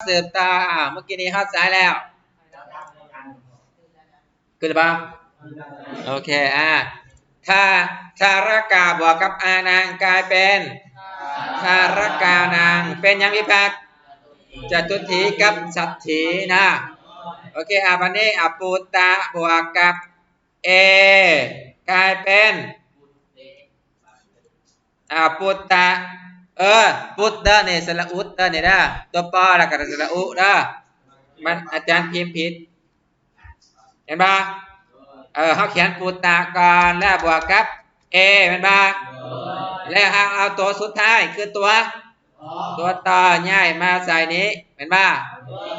สืบต่อเมื่อกี้นี้เข้าใจแล้วคือหรือเปล่าโอเคถ้าทารกาบวกกับอานางกลายเป็นทารกานางเป็นยังวิภักษ์จตุถีกับสัตถีนะโอเควันนี้ปุตตะบวกกับเอกลายเป็นปุตตะปุตตะเนี่ยสระอุตตะเนี่ยนะตัวปอแล้วก็สระอุนะมันอาจารย์พิมพ์ผิดเห็นปะเขาเขียนปุตตะก่อนแล้วบวกกับเเห็นปะแล้วเอาตัวสุดท้ายคือตัวต่อง่ายมาใส่นี้เห็นปะ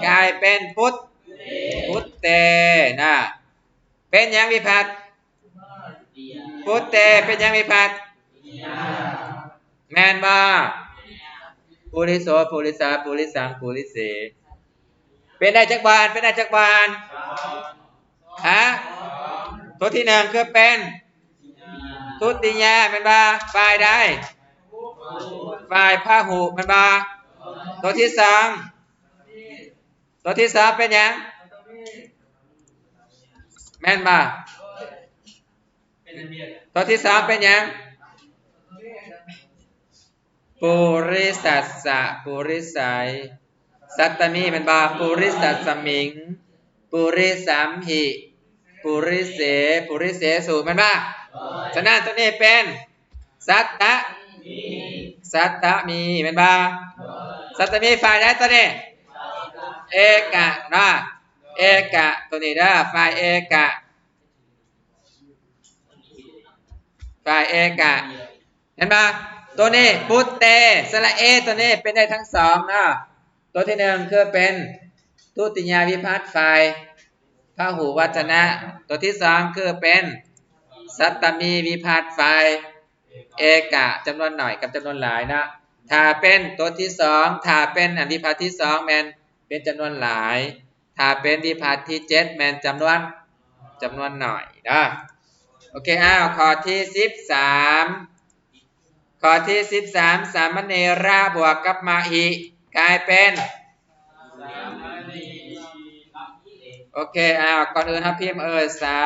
กลายเป็นพุทเตนะเป็นยังวิภัตพุทเตเป็นยังวิภัตแมนบ่ปุริโสปุริสาปุริสังปุริเสเป็นได้จักบานตัวที่หนึ่งคือเป็นทุติยาเป็นบ่ฝ่ายใดฝ่ายพหุเป็นบ่ตัวที่สองเป็นยังแม่นบ่ตัวที่สองเป็นยังปุริสัสสะปุริสัยสัตตมีเป็นบ่ปุริสัสสมิงปุริสัมหิปุริเสสุเป็นบ่ฉะนั้นตัวนี้เป็นสัตตมีเป็นบ่สัตตมีฝ่ายใดตัวนี้เอกะนะเอกะตัวนี้นะฝ่ายเอกะเห็นปะตัวนี้พุทเตสระเอตัวนี้เป็นได้ทั้งสองนะตัวที่หนึ่งคือเป็นทุติยวิภัตฝ่ายพหุวจนะตัวที่สองคือเป็นสัตตมีวิภัตฝ่ายเอกะจำนวนหน่อยกับจำนวนหลายนะถ้าเป็นตัวที่สองถ้าเป็นวิภัตที่สองแมนเป็นจำนวนหลายถ้าเป็นวิภัตที่เจ็ดแมนจำนวนหน่อยนะโอเคข้อที่13สามเณระบวกกับมาหิกลายเป็นโอเคก่อนอื่นครับพิมพ์สา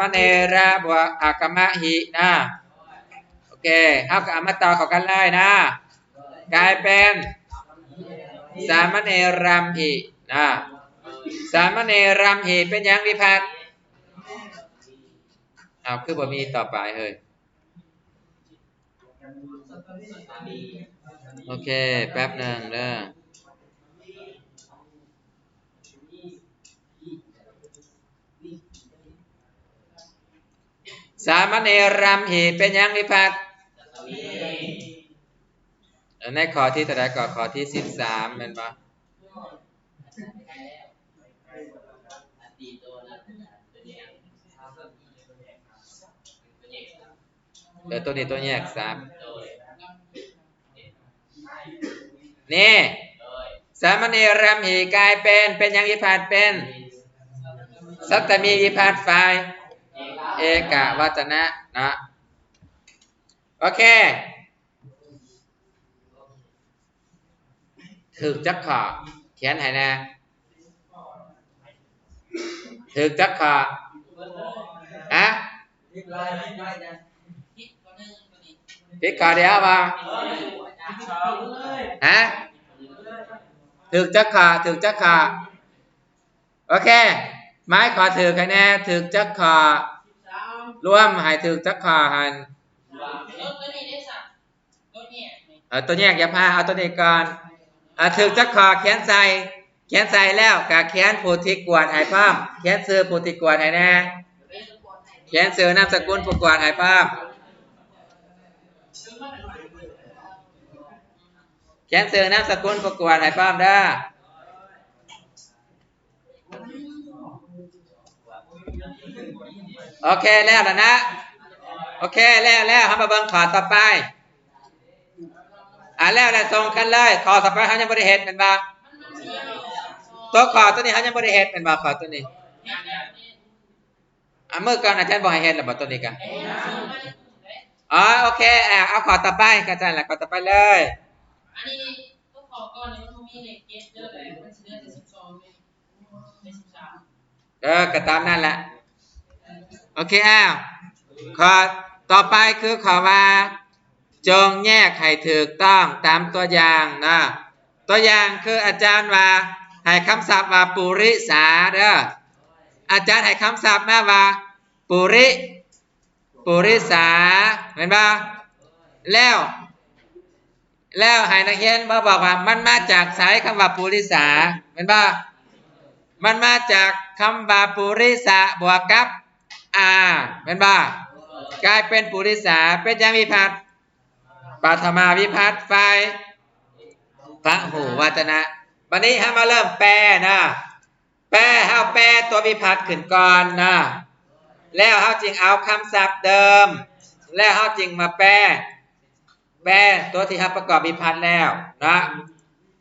มเณระบวกกับมาหินะโอเคเอากับมาต่อกันเลยนะกลายเป็นสามเณรัมหินะสามเณรัมหิเป็นยังวิภัตคือบ่มีต่อไปเฮ้ยโอเคแป๊บหนึ่งเด้อสามเณรัมหิเป็นยังวิภัตในข้อที่เท่าไหร่ก่อนข้อที่13แม่นบ่ตัวนี้ตัวแยก3นี่สามเณรัมหิกลายเป็นยังวิภัตเป็นสัตตมีวิภัตฝ่ายเอกวจนะนะโอเคถึกจักขอเขียนให้นะถึกจักขอพิกขอเดียวบ่ถึกจักขอโอเคไม้ขอถึกให้แน่ถึกจักขอรวมให้ถึกจักขอหันตัวแยกอย่าพาเอาตัวนี้ก่อนถึกจักขอเขียนใส่แล้วก็เขียนผู้ที่กวดให้พร้อมเขียนชื่อผู้ที่กวดให้แน่เขียนชื่อนามสกุลผู้กวดให้พร้อมเขียนชื่อนามสกุลผู้กวดให้พร้อมเด้อโอเคแล้วล่ะนะโอเคแล้วทำมาเบิ่งข้อต่อไปแล้วส่งกันเลยข้อต่อไปเขายังบ่ได้เฮ็ดเป็นบ่ตัวข้อตัวนี้เขายังบ่ได้เฮ็ดเป็นบ่ข้อตัวนี้เมื่อก่อนอาจารย์บอกให้เฮ็ดแล้วบ่ตัวนี้กันโอเคเอาข้อต่อไปก็ได้ล่ะข้อต่อไปเลยอันนี้ตัวข้อก่อน มีเลขเจ็ดเด้อเลยมันสิเหลือแต่12เลยไม่13ก็ตามนั่นแหละโอเคอ้าวข้อต่อไปคือขอว่าจงแยกให้ถูกต้องตามตัวอย่างนะตัวอย่างคืออาจารย์ว่าให้คำศัพท์ว่าปุริสาเด้ออาจารย์ให้คำศัพท์มาว่าปุริสาเห็นป่ะแล้วให้นักเรียนมาบอกว่ามันมาจากสายคำว่าปุริสาเห็นป่ะมันมาจากคำว่าปุริสาบวกกับเห็นป่ะกลายเป็นปุริสาเป็นยังวิภัตปัทมาวิภัตไฟพระหูวัจนะวันนี้ให้มาเริ่มแปลนะแปลเฮาแปลตัววิภัตขึ้นก่อนนะแล้วเฮาจึงเอาคำศัพท์เดิมแล้วเฮาจึงมาแปลตัวที่เฮาประกอบวิภัตแล้วนะ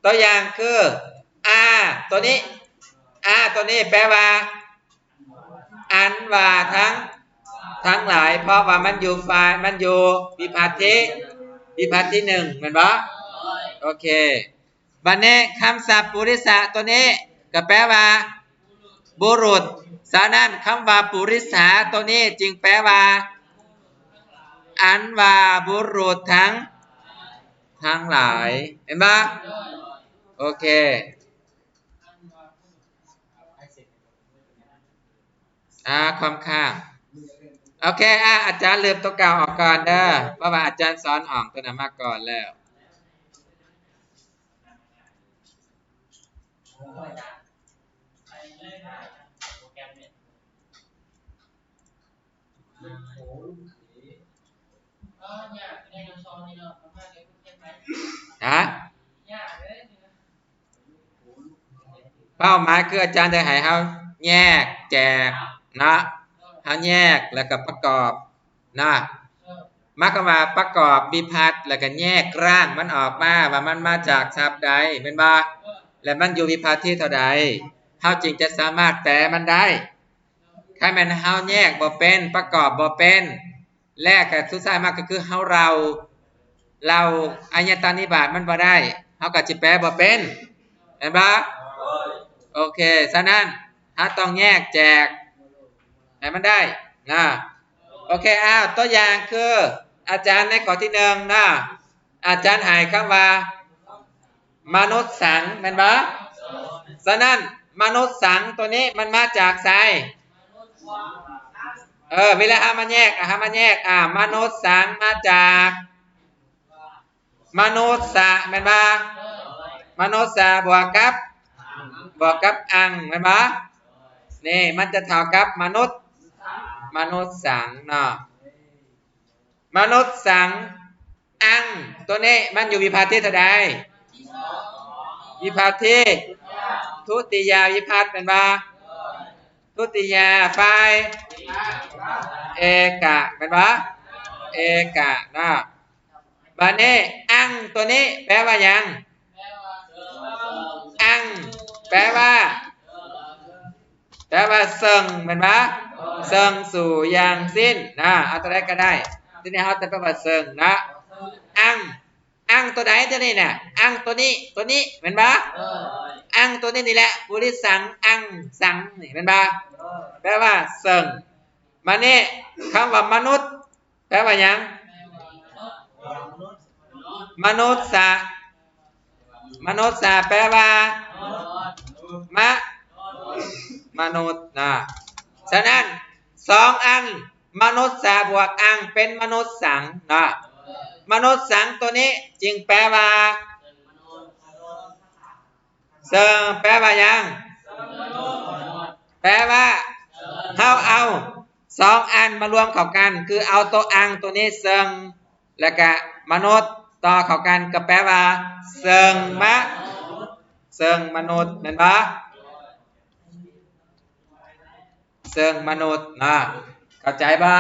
ตัวอย่างคือตัวนี้ตัวนี้แปลว่าอันว่าทั้งหลายเพราะว่ามันอยู่ฝ่ายมันอยู่วิภัตที่หนึ่งเหมือนบ่โอเคบัดนี้คำศัพท์ปุริสะตัวนี้ก็แปลว่าบุรุษฉะนั้นคำว่าปุริสาตัวนี้จึงแปลว่าอันว่าบุรุษทั้งหลายเห็นบ่โอเคความข้างโอเคอาจารย์ลืมตัวเก่าออกก่อนเด้อเพราะว่าอาจารย์สอนออกตัวนั้นมาก่อนแล้วเป้าหมายคืออาจารย์จะให้เฮาแยกแจกนะเฮาแยกแล้วก็ประกอบนะมักก็มาประกอบวิภัตแล้วก็แยกร่างมันออกมาว่ามันมาจากศัพท์ใดเป็นบ่และมันอยู่วิภัตที่เท่าใดเฮาจึงจะสามารถแปลมันได้ถ้ามันเฮาแยกบ่เป็นประกอบบ่เป็นแรกก็สุดท้ายมากก็คือเฮาเราอายตานิบาตมันบ่ได้เฮาก็สิแปลบ่เป็นเห็นบ่โอเคฉะนั้นเฮาต้องแยกแจกให้มันได้นะโอเคตัวอย่างคืออาจารย์ในข้อที่1นะอาจารย์ให้คำว่ามนุษย์สังแม่นบ่ฉะนั้นมนุษย์สังตัวนี้มันมาจากไสเวลามันแยกมันแยกมนุษย์สังมาจากมนุษย์สะแม่นบ่มนุษย์สะบวกกับอังแม่นบ่นี่มันจะเท่ากับมนุษย์สังเนาะมนุษย์สังอังตัวนี้มันอยู่วิภัตที่เท่าใดวิภัตที่ทุติยาวิภัตเป็นบ่ทุติยาฝ่ายเอกะเป็นบ่เอกะเนาะบัดนี้อังตัวนี้แปลว่าหยังอังแปลว่าเซิงเหมือนปะเซิงสู่อย่างสิ้นนะเอาตัวใดก็ได้ทีนี้เขาจะแปลว่าเซิงนะอังตัวไหนตัวนี้เนี่ยอังตัวนี้เหมือนปะอังตัวนี้นี่แหละบุริสังอังสังนี่เหมือนปะแปลว่าเซิงมานี่คำว่ามนุษย์แปลว่าหยังมนุษย์สะแปลว่ามนุษย์นะฉะนั้น2อันมนุษย์สะบวกอังเป็นมนุษย์สังนะมนุษย์สังตัวนี้จึงแปลว่าเซิงแปลว่าหยังแปลว่าเอา2อันมารวมเข้ากันคือเอาตัวอังตัวนี้เซิงแล้วก็มนุษย์ต่อเข้ากันก็แปลว่าเซิงมนุษย์นั่นปะเซิงมนุษย์นะเข้าใจปะ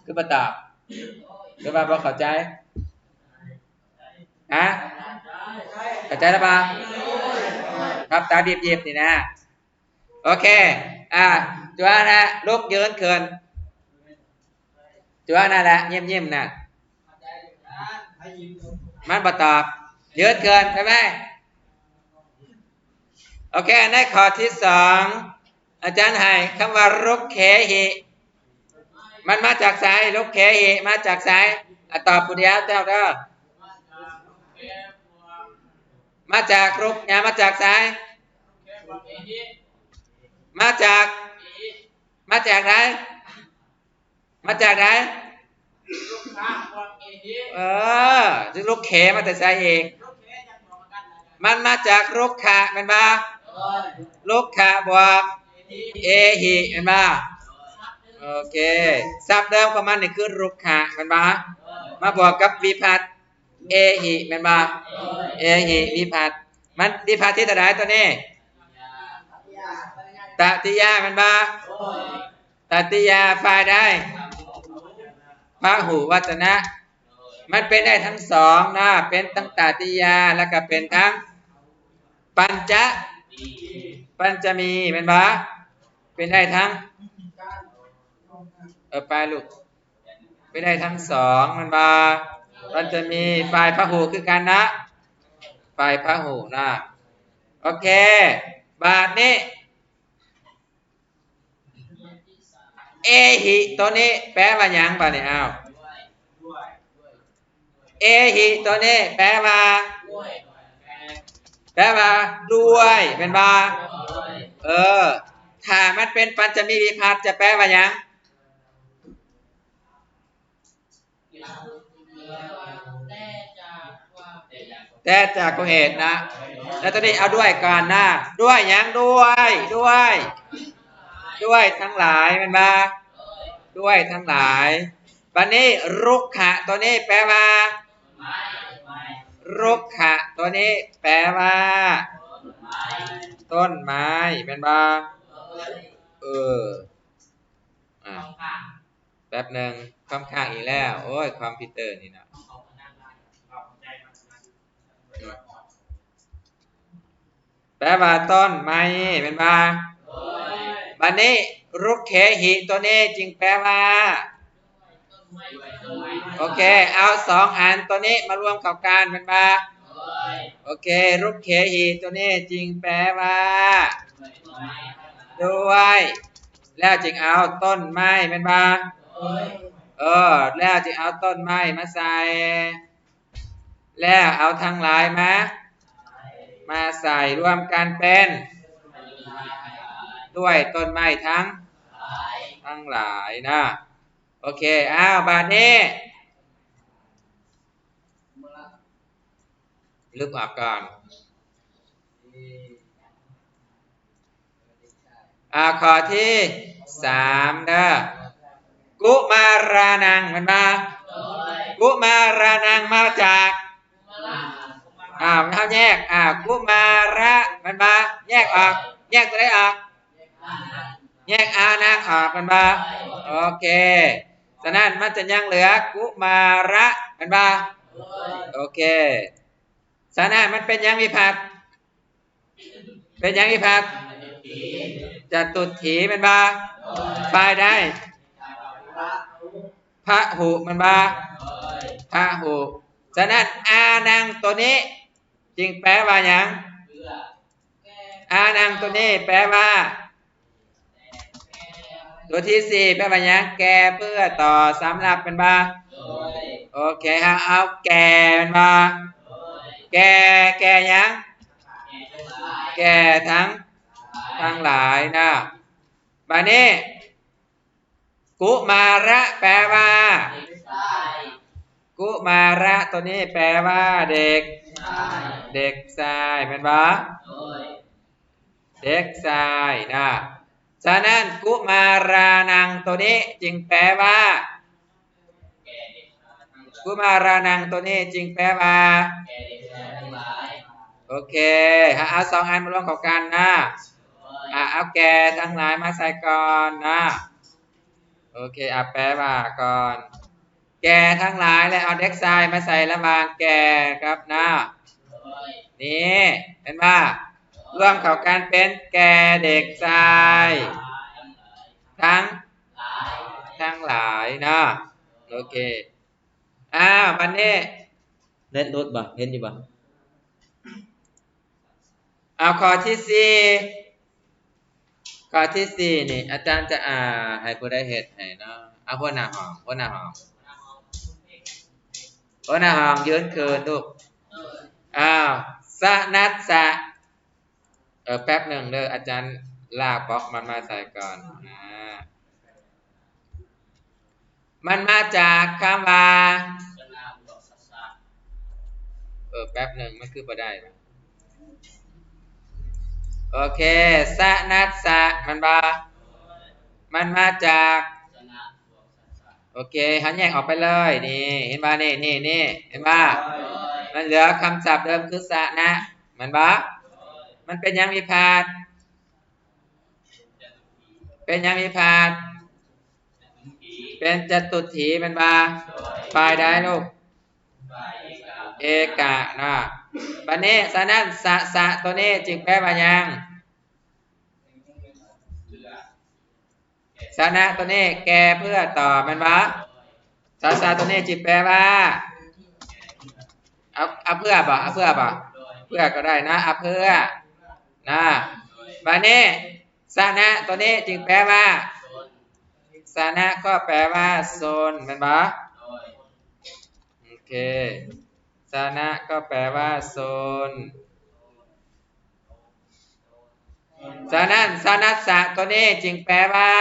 คือบ่ตอบหรือว่าบ่เข้าใจเข้าใจแล้วปะครับตาเรียบๆนี่นะโอเคจัวนะลุกยืนขึ้นจัวนั่นแหละยิ้มๆนะ มันบ่ตอบเยอะเกินใช่ไหมโอเคในข้อที่สองอาจารย์ให้คำว่ารุกเขหิมันมาจากไสรุกเขหิมาจากไสตอบผู้เดียวเจ้าเด้อมาจากรุกมาจากไสมาจากมาจากไหนมาจากไหนรุกเขมาแต่ไสเองมันมาจากรุกขะมันมารุกขะบวกเอหิมันมาโอเคศัพท์เดิมของมันนี่คือรุกขะมันมาบวกกับวิภัตเอหิมันมาเอหิวิภัตมันวิภัตที่ตัวไหนตัวนี้ตติยามันมาตติยาฝ่ายได้พหูวจนะมันเป็นได้ทั้งสองนะเป็นตั้งตติยาแล้วก็เป็นทั้งปัญจมีเป็นบ่เป็นได้ทั้งไปลูกเป็นได้ทั้งสองมันบ่ปัญจมีฝ่ายพหูคือกันนะฝ่ายพหูนะโอเคบาทนี้เอหิตัวนี้แปลว่าหยังบ่เนี่ยอ้าวเอหิตัวนี้แปลว่าด้วยเป็นบ่ถ้ามันเป็นปัญจมีวิภัตจะแปลว่าหยังแต่จากเหตุนะแล้วตอนนี้เอาด้วยก่อนนะด้วยหยังด้วยทั้งหลายมันมาด้วยทั้งหลายบัดนี้รุกขะตัวนี้แปลว่ารุกขะตัวนี้แปลว่าต้นไม้เป็นบ่แป๊บหนึ่งค่ำข้างอีกแล้วโอ้ยคอมพิวเตอร์นี่นะแปลว่าต้นไม้เป็นบ่บัดนี้รุกเขหิตัวนี้จึงแปลว่าโอเคเอาสองอันตัวนี้มารวมเข้ากันเป็นบ่โอเครุกเขหิตัวนี้จึงแปลว่าด้วยแล้วจึงเอาต้นไม้เป็นบ่แล้วจึงเอาต้นไม้มาใส่แล้วเอาทั้งหลายมาใส่รวมกันเป็นด้วยต้นไม้ทั้งหลายนะโอเคบาดนี้ลึกออกก่อนข้อที่3เด้อกุมารานังมันมากุมารานังมาจากเขาแยกกุมาระมันมาแยกออกแยกตัวไหนออกแยกนางออกมันมาโอเคฉะนั้นมันจะยังเหลือกุมาระมันมาโอเคฉะนั้นมันเป็นยังวิภัตเป็นยังวิภัตจะตุถีมันมาฝ่ายได้พระหูมันมาพระหูฉะนั้นอานังตัวนี้จึงแปลว่าหยังอานังตัวนี้แปลว่าตัวที่4แปลว่าหยังแก่เพื่อต่อสำหรับเป็นบ่โอเคเอาแก่เป็นบ่แก่หยังแก่ทั้งหลายนะบัดนี้กุมาระแปลว่ากุมาระตัวนี้แปลว่าเด็กชายเป็นบ่เด็กชายนะฉะนั้นกุมารานังตัวนี้จึงแปลว่ากุมารานังตัวนี้จึงแปลว่าโอเคเอาสองอันมารวมเข้ากันนะเอาแก่ทั้งหลายมาใส่ก่อนนะโอเคแปลว่าก่อนแก่ทั้งหลายแล้วเอาเด็กชายมาใส่ระหว่างแก่ครับนะนี่เห็นป่ะรวมเข้ากันเป็นแก่เด็กชายทั้งหลายนะโอเควันนี้ เน็ตรุดบ่เห็นอยู่บ่เอาข้อที่สี่ข้อที่สี่นี่อาจารย์จะให้ผู้ได้เฮ็ดให้เนาะเอาหัวหน้าห้องหัวหน้าห้องหัวหน้าห้องยืนคืนลูกอ้าวสนัสสะแป๊บหนึ่งเด้ออาจารย์ลากบล็อกมันมาใส่ก่อนมันมาจากคำว่าแป๊บหนึ่งมันคือบ่ได้โอเคสนัสสะมันมาจากโอเคหันแยกออกไปเลยนี่เห็นป่ะนี่เห็นป่ะมันเหลือคำศัพท์เดิมคือสนะมันป่ะมันเป็นยังมีพาดเป็นยังมีพาดเป็นจตุถีมันป่ะฝ่ายได้ลูกเอกะนะบัดนี้สนั้นสะตัวนี้จึงแปลว่ายังสนะตัวนี้แกเพื่อต่อมันป่ะสะตัวนี้จึงแปลว่าเอาเพื่อบ่เพื่อก็ได้นะเอาเพื่อนะบัดนี้สนะตัวนี้จึงแปลว่าสนะก็แปลว่าโซนแม่นบ่โอเคสนะก็แปลว่าโซนสนัสสะตัวนี้จึงแปลว่า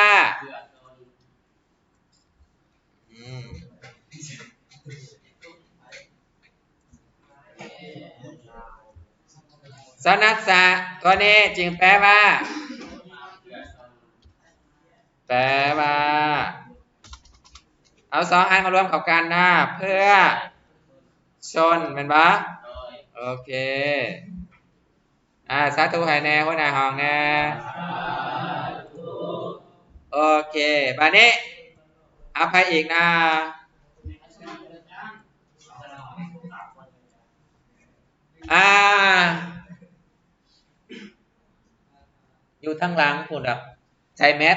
สนัสสะตัวนี้จึงแปลว่าเอาสองอันมารวมเข้ากันนะเพื่อชนแม่นบ่โอเคสาธุให้แน่หัวหน้าห้องแน่โอเคบัดนี้เอาไปอีกนะอยู่ทั้งหลังพุ่นดับใส่แมส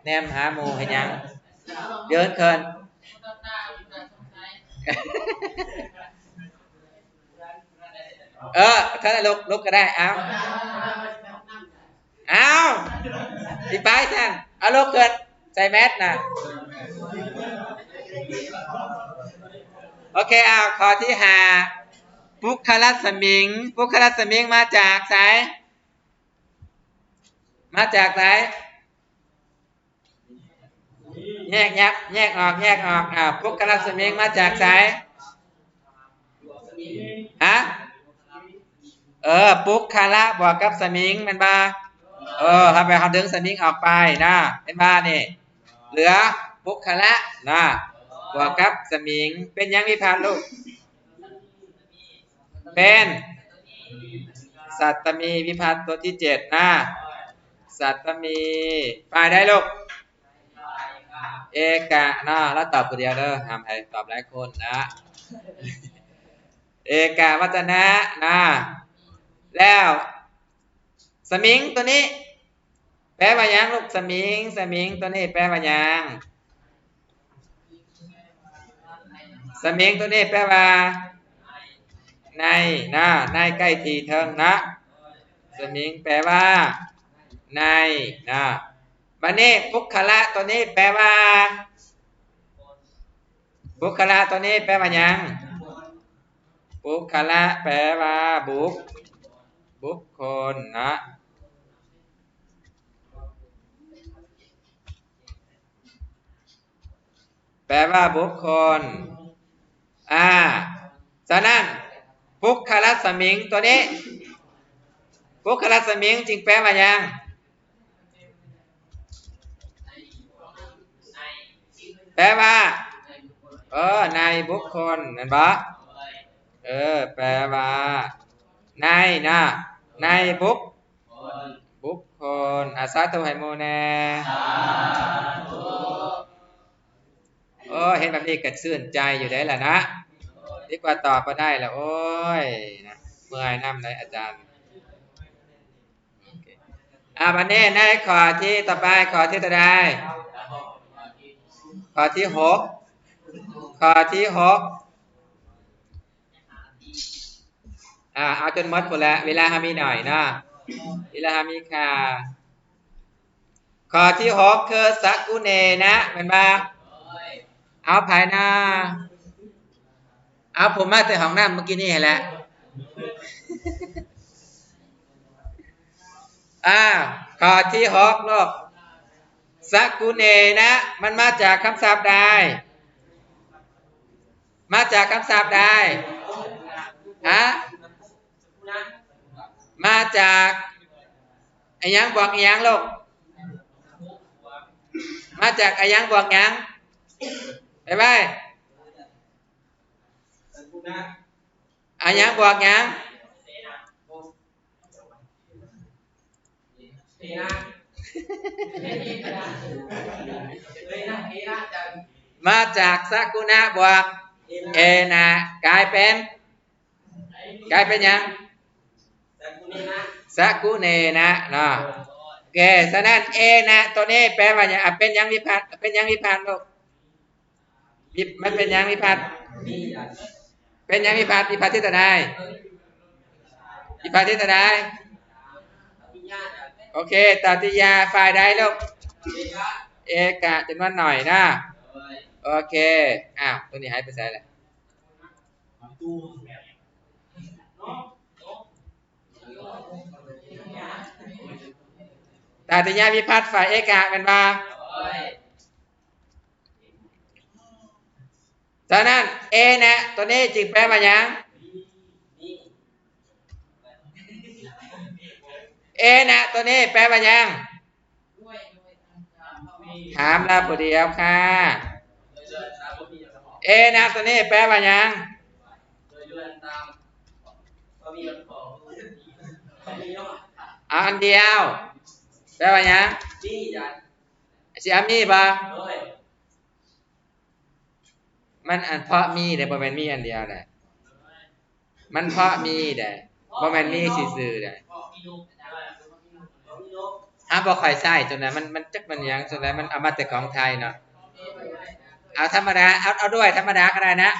แนมหาหมู่ให้ยังเดินเคินถ้าลุกก็ได้เอาสิไปท่านเอาลุกเกินใส่แมสนะโอเคข้อที่5ปุคละสมิงมาจากไสแยกออกปุคละสมิงมาจากไสปุคละบวกกับสมิงมันบ่ทำไปเขาดึงสมิงออกไปนะเป็นบ่นี่เหลือปุคละนะบวกกับสมิงเป็นยังมีพานลูกเป็นสัตตมีวิภัตตัวที่7นะสัตตมีไปได้ลูกเอกะนะแล้วตอบคนเดียวเด้อห้ามให้ตอบหลายคนนะเอกะวัจนะนะแล้วสมิงตัวนี้แปลว่ายังลูกสมิงตัวนี้แปลว่ายังสมิงตัวนี้แปลว่าในนะในใกล้ทีเทิงนะสมิงแปลว่าในนะบัดนี้ปุคละตัวนี้แปลว่าปุคละตัวนี้แปลว่ายังปุคละแปลว่าบุคคลนะแปลว่าบุคคลฉะนั้นปุคละสมิงตัวนี้ปุคละสมิงจึงแปลว่ายังแปลว่าในบุคคลนั่นบ่แปลว่าในนะในบุคคลสาธุให้โมแน่เห็นแบบนี้ก็ชื่นใจอยู่ได้แหละนะดีกว่าตอบมาได้แล้วโอ้ยนะเมื่อยน้ำเลยอาจารย์วันนี้ในข้อที่ต่อไปข้อที่เท่าใดข้อที่6 เอาจนหมดหมดแล้วเวลาหามีหน่อยเนาะเวลาหามีค่ะข้อที่6คือสักกุเนนะเป็นบ่เอาภายหน้าเอาผมมาแต่ห้องน้ำเมื่อกี้นี่แหละข้อที่6ลูกสักกุเนนะมันมาจากคำศัพท์ใดมาจากคำศัพท์ใดมาจากไอ้ยังบอกไอ้ยังลูกมาจากไอ้ยังบอกยังไปไปไอ้ยังบอกยังมาจากสักกุณะบวกเอนะกลายเป็นยังสักกุเนนะเนาะโอเคฉะนั้นเอนะตัวนี้แปลว่าอย่างเป็นยังวิภัตเป็นยังวิภัตลูกมันเป็นยังวิภัตเป็นยังวิภัตวิภัตที่ตะได้วิภัตที่ตะได้โอเคตติยาฝ่ายใดลูกเอกะจำนวนหน่อยนะโอเคตัวนี้หายไปใส่แล้วตติยาวิภัตฝ่ายเอกะเป็นบ่ฉะนั้นเอนะตัวนี้จึงแปลว่าอย่างเอนะตัวนี้แปลว่าอย่างถามเราผู้เดียวค่ะเอนะตัวนี้แปลว่าอย่างอันเดียวแปลว่าอย่างสิมีบ่มันอันเพราะมีแต่บ่แม่นมีอันเดียวแหละมันเพราะมีแต่บ่แม่นมีซื่อๆได้บ่ค่อยใช้จนนั้นมันจักมันหยังจนนั้นมันเอามาแต่ของไทยเนาะเอาธรรมดาเอาด้วยธรรมดาก็ได้นะ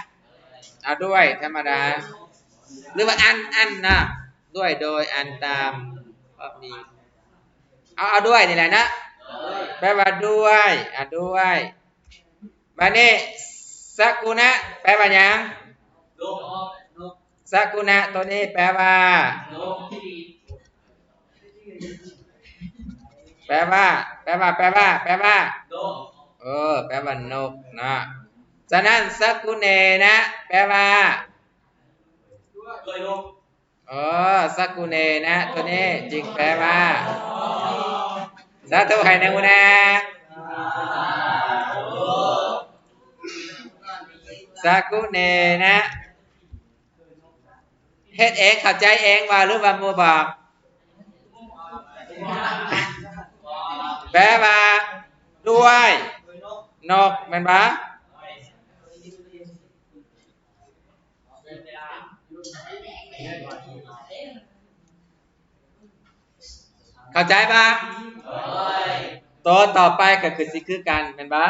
เอาด้วยธรรมดาหรือว่าอันนะด้วยโดยอันตามเพราะมีเอาด้วยนี่แหละนะแปลว่าด้วยด้วยบัดนี้สักกุณะแปลว่าหยังสักกุณะตัวนี้แปลว่าแปลว่าแปลว่านกแปลว่านกนะฉะนั้นสักกุเนนะแปลว่าสักกุเนนะตัวนี้จึงแปลว่าสาธุให้นะอุนะสักกุเนนะเฮ็ดเองเข้าใจเองว่าหรือว่าหมู่บอกแปลว่าด้วยนกแม่นบ่เข้าใจป่ะตัวต่อไปก็คือสิคือกันแม่นบ่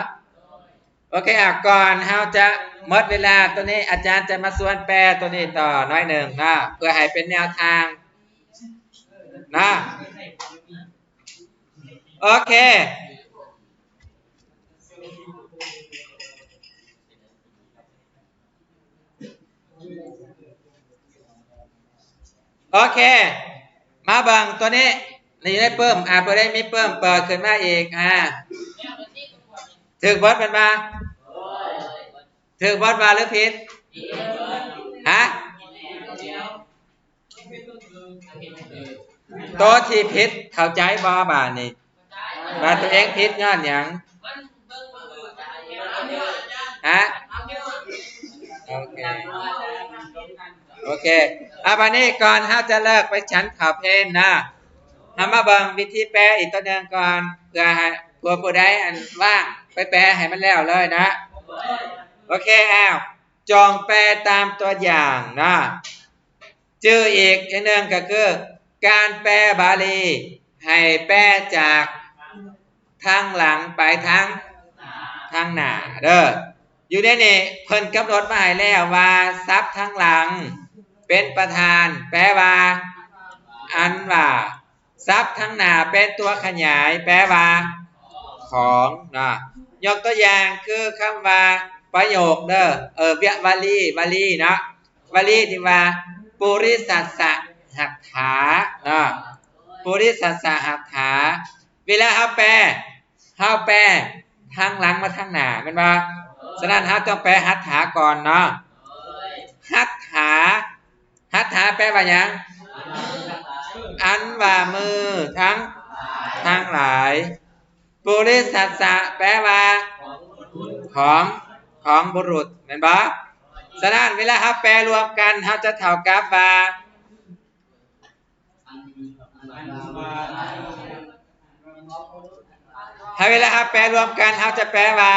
โอเคก่อนเฮาจะหมดเวลาตัวนี้อาจารย์จะมาส่วนแปลตัวนี้ต่อน้อยหนึ่งนะเพื่อให้เป็นแนวทางนะโอเคโอเคมาเบิ่งตัวนี้นี่ได้เพิ่มเพื่อได้มีเพิ่มเปิดขึ้นมาอีกถึกบดเป็นมาถึกบดมาหรือผิดตัวที่ผิดเข้าใจบ่บาดนี่บาดตัวเองผิดย้อนหยังโอเคบัดนี้ก่อนเฮาจะเลิกไปฉันข้าวเพลนนะเฮามาเบิ่งวิธีแปลอีกตัวนึงก่อนเพื่อให้ผู้ใดอันว่างไปแปลให้มันแล้วเลยนะโอเคจงแปลตามตัวอย่างนะชื่ออีกอันนึงก็คือการแปลบาลีให้แปลจากทางหลังไปทางหน้าอยู่ในนี้เพิ่นกำหนดมาให้แล้วว่าศัพท์ทางหลังแป เป็นประธานแปลว่าอันว่าซับทั้งหน้าเป็นตัวขยายแปลว่าของนะยกตัวอย่างคือคำว่าประโยคเด้อวลีนะวลีที่ว่าปุริสัสสะหัตถานะปุริสัสสะหัตถาเวลาเฮาแปลทางหลังมาทางหน้าแม่นบ่ฉะนั้นเฮาต้องแปลหัตถาก่อนเนาะหัตถาแปลว่าหยังอันว่ามือทั้งหลายปุริสัสสะแปลว่าของบุรุษแม่นบ่ฉะนั้นเวลาเฮาแปลรวมกันเฮาจะเท่ากับว่าเวลาเฮาแปลรวมกันเฮาจะแปลว่า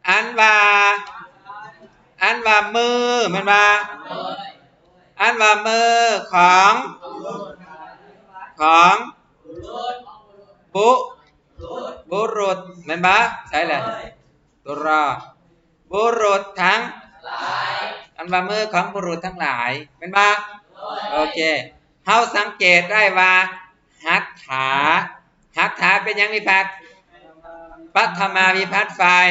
อันว่ามือแม่นบ่อันว่ามือของบุรุษแม่นบ่ใช่แหละตัวรอบุรุษทั้งหลายอันว่ามือของบุรุษทั้งหลายแม่นบ่โอเคเฮาสังเกตได้ว่าหัตถาเป็นหยังวิภัตปัทมาวิภัตฝ่าย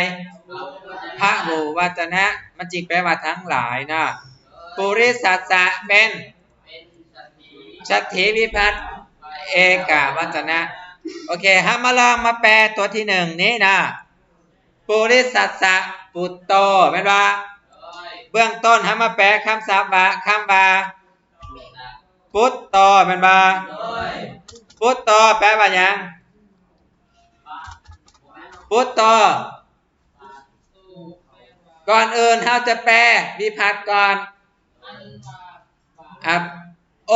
พหูวจนะมันจึงแปลว่าทั้งหลายนะปุริสัสสะเป็นสัตถีวิภัตเอกวจนะโอเคเฮามาลองมาแปลตัวที่หนึ่งนี้นะปุริสัสสะปุตโตแม่นว่าเบื้องต้นเฮามาแปลคำศัพท์ว่าคำว่าปุตโตแม่นบ่ปุตโตแปลว่าหยังปุตโตก่อนอื่นเฮาจะแปลวิภัตก่อนโอ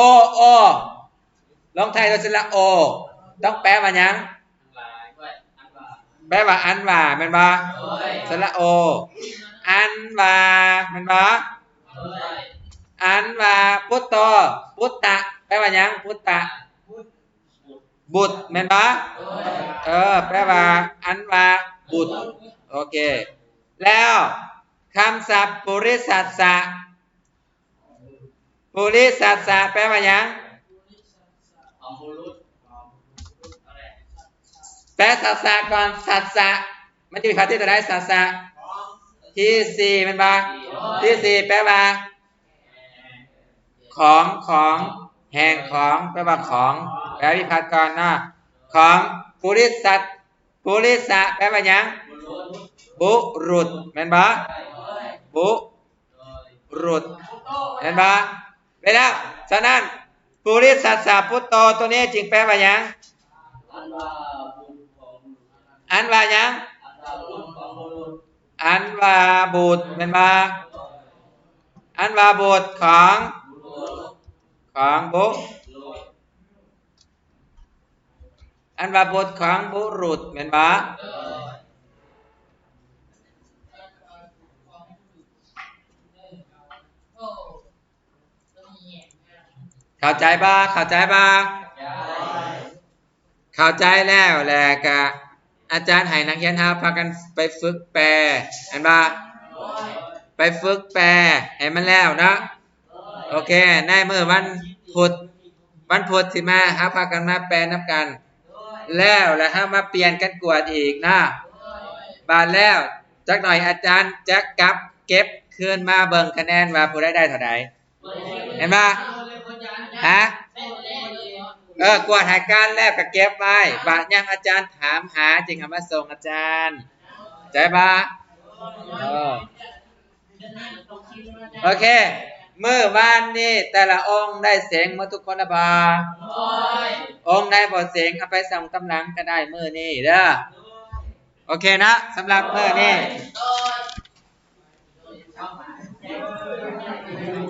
ลงท้ายด้วยสระโอต้องแปลว่าหยังแปลว่าอันว่าแม่นบ่สระโออันว่าแม่นบ่อันว่าพุตโตพุตตะแปลว่าหยังพุตตะบุตรแม่นบ่แปลว่าอันว่าบุตรโอเคแล้วคำศัพท์ปุริสัสสะแปลว่าหยังแปลสัสสะก่อนสัสสะมันจะมีคำที่ตัวใดสัสสะที่สี่แม่นบ่ที่สี่แปลว่าของแห่งของแปลว่าของแปลวิภัตก่อนนะของปุริสะแปลว่าหยังบุรุษแม่นบ่บุรุษแม่นบ่ไปแล้วฉะนั้นปุริสัสสะพุตโตตัวนี้จึงแปลว่าหยังอันว่าหยังอันว่าบุตรแม่นบ่อันว่าบุตรของบุอันว่าบุตรของบุรุษแม่นบ่เข้าใจบ่เข้าใจแล้วแหละก็อาจารย์ให้นักเรียนเฮาพากันไปฝึกแปลเห็นบ่ไปฝึกแปลให้มันแล้วเนาะโอเคในมื้อวันพุธสิมาเฮาพากันมาแปลนำกันแล้วเฮามาเปลี่ยนกันกวดอีกนะบาดแล้วจักหน่อยอาจารย์จะกลับเก็บคืนมาเบิ่งคะแนนว่าผู้ใดได้เท่าใดเห็นบ่ฮะกวดหาการแล้วก็เก็บไว้บาดยังอาจารย์ถามหาจึงเอามาส่งอาจารย์ใจบ่โอเคมื้อวานนี้แต่ละองค์ได้เสียงหมดทุกคนนะบ่องค์ได้บ่เสียงเอาไปส่งตำหลังก็ได้มื้อนี้เด้อโอเคนะสำหรับมื้อนี้